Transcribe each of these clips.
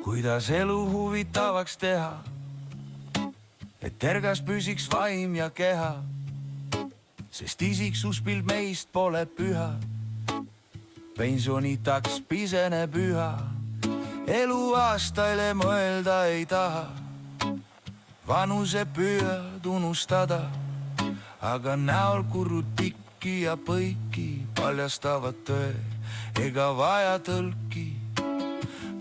Kuidas elu huvitavaks teha, et tergas püsiks vaim ja keha, sest isiksuspild meist pole püha. Pensionitaks piseneb üha, eluaastaile mõelda ei taha, vanuse püüad unustada, aga näol kurud pikki ja põiki paljastavad tõe, ega vaja tõlki.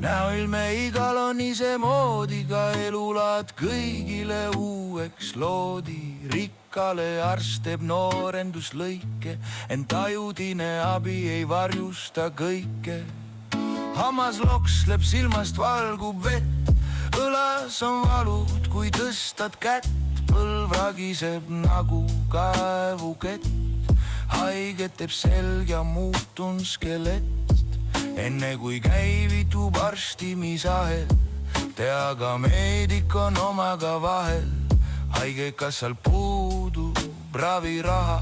Näoilme igal on isemoodi, ka elulaad kõigile uueks loodi. Rikkale arst teeb noorenduslõike, ent ajudine abi ei varjusta kõike. Hammas loksleb, silmast valgub vett, õlas on valud, kui tõstad kätt. Põlv ragiseb nagu kaevukett, haiget teeb selg ja muutun skelett. Enne kui käivitub arstimisahel, tea ka meedik on omaga vahel. Haigekassal puudub raviraha,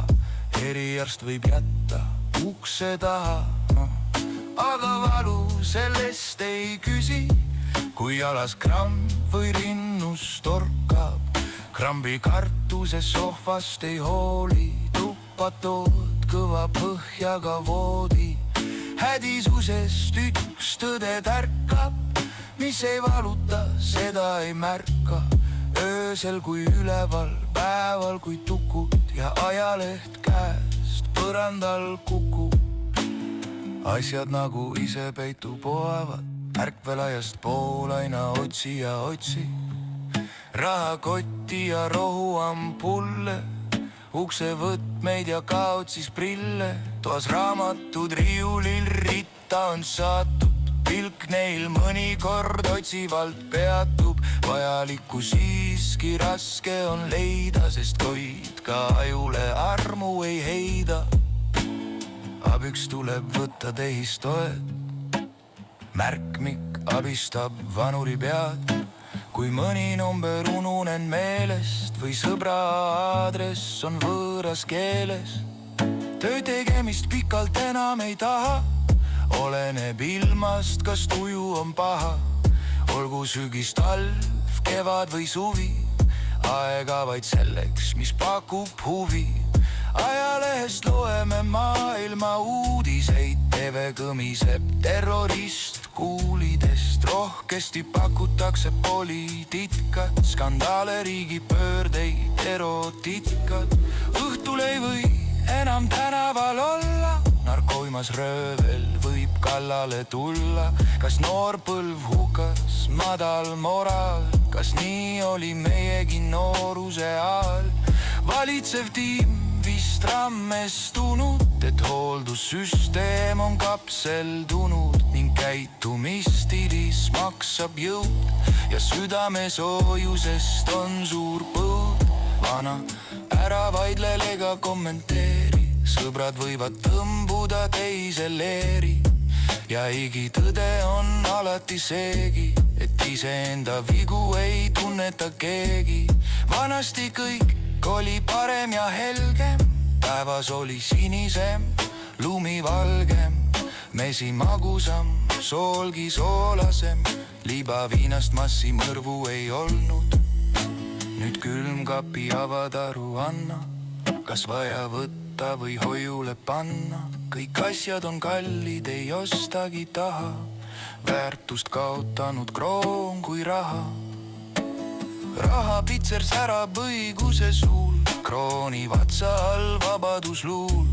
eriarst võib jätta ukse taha. Aga valu sellest ei küsi, kui jalas kramp või rinnus torkab. Krambi kartuse sohvast ei hooli, tuppa tood kõva põhjaga voodi. Hädisusest üks tõde tärkab, mis ei valuta, seda ei märka. Öösel kui üleval, päeval kui tukud ja ajaleht käest põrandal kukub. Asjad nagu ise peitu poavad, ärkvelaiast pool aina otsi ja otsi. Rahakotti ja rohuampulle, ukse võtmeid ja kaotsis prille. Toas raamatud riiulil ritta on saatud, pilk neil mõnikord otsivalt peatub. Vajalikku siiski raske on leida, sest koid ka ajule armu ei heida. Abiks tuleb võtta tehistoed, märkmik abistab vanuri pead. Kui mõni number ununen meelest või sõbra aadress on võõras keeles. Töö tegemist pikalt enam ei taha, oleneb ilmast, kas tuju on paha. Olgu sügis, talv, kevad või suvi, aega vaid selleks, mis pakub huvi. Ajalehest loeme maailma uudiseid, TV kõmiseb terrorist kuulidest. Rohkesti pakutakse poliitikat, skandaale, riigipöördeid, erotikat. Õhtul ei või enam tänaval olla, narkoimas röövel võib kallale tulla. Kas noor põlv hukas, madal moraal, kas nii oli meiegi nooruse ajal? Valitsev tiim vist rammestunud, et hooldussüsteem on kapseldunud ning käitumistilis maksab jõud ja südame soojusest on suur põud. Vana, ära vaidlel ega kommenteeri, sõbrad võivad tõmbuda teise leeri. Ja igitõde on alati seegi, et iseenda vigu ei tunneta keegi. Vanasti kõik oli parem ja helgem, päevas oli sinisem, lumi valgem, mesi magusam, soolgi soolasem, liibaviinast massi mõrvu ei olnud. Nüüd külmkapi avadaru anna, kas vaja võtta või hoiule panna. Kõik asjad on kallid, ei ostagi taha, väärtust kaotanud kroon kui raha. Rahapitser särab õiguse suul, krooni vatsa all vabadusluul.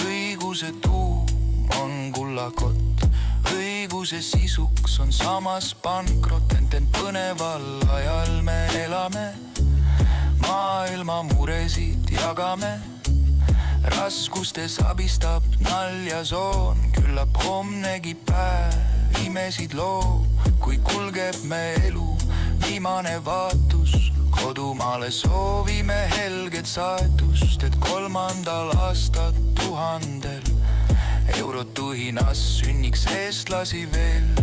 Õiguse tuum on kullakott, õiguse sisuks on samas pankrot. Ent põneval ajal me elame, maailma muresid jagame. Raskustes abistab naljasoon, küllap homnegi päev imesid loo. Kui kulgeb me elu viimane vaatus, kodumaale soovime helget saetust, et 3. aastat 1000 eurot tuhinas sünniks eestlasi veel.